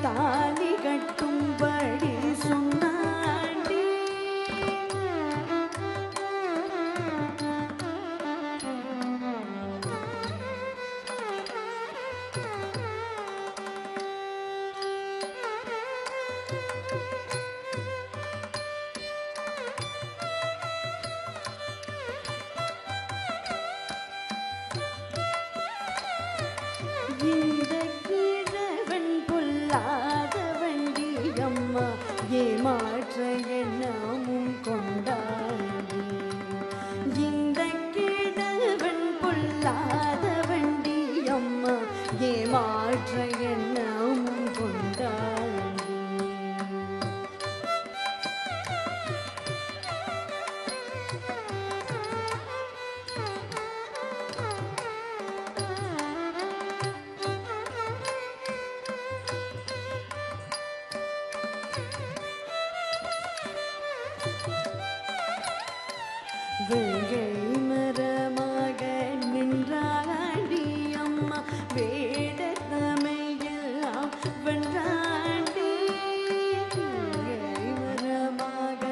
தாலி கட்டும்படி சொன்னாண்டி. இந்த கிழவன் பொல்லாத வண்டி அம்மா ஏமாற்ற எண்ணமும் கொண்டாடி. இந்த கிழவன் பொல்லாத வண்டி அம்மா ஏமாற்ற எண்ணமும் கொண்டாடி. வேங்கை மரமாக நின்றாண்டி அம்மா வேடத்தமையெல்லாம் வென்றாண்டி. வேங்கை மரமாக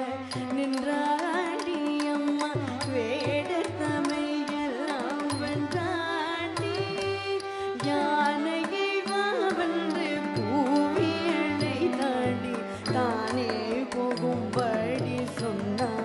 நின்றாண்டி அம்மா வேடத்தமையெல்லாம் வென்றாண்டி. யானையை வாவென்று பூவியனை தாண்டி தானே போகும்படி சொன்னான்.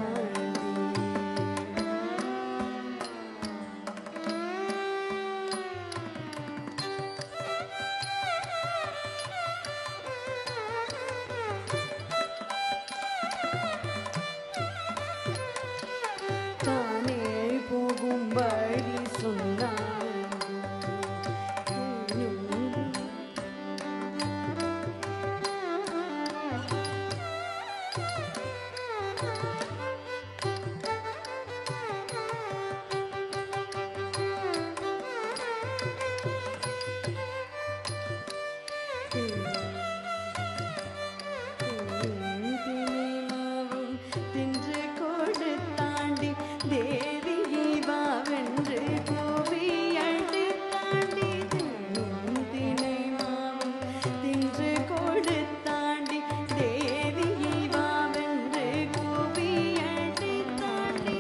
தானே போகும்படி சொன்னான். தினைமாவும் தின்று கொடுத்தாண்டி தேவியை வாவென்று கோவியடு தாண்டி. தினைமாவும் தின்று கொடுத்தாண்டி தேவியை வாவென்று கோவியடு தாண்டி.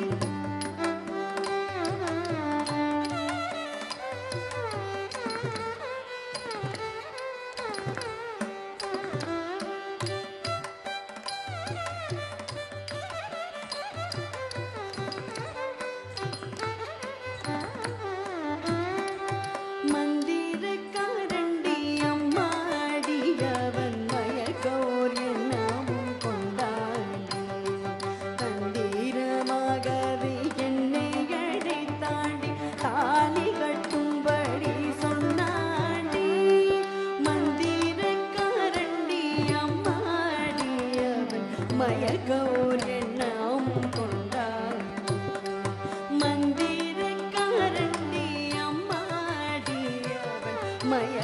மந்திரக்காரண்டி அம்மாடி அவன் மயக்கோர் எண்ணமும் கொண்டாடி. தந்திரமாகவே என்னை அழைத்தாண்டி தாலி கட்டும்படி சொன்னாண்டி. மந்திரக்காரண்டி அம்மாடி அவன் மயக்கோர் எண்ணமும் கொண்டாடி. மந்திரக்காரண்டி அம்மாடி அவன் மய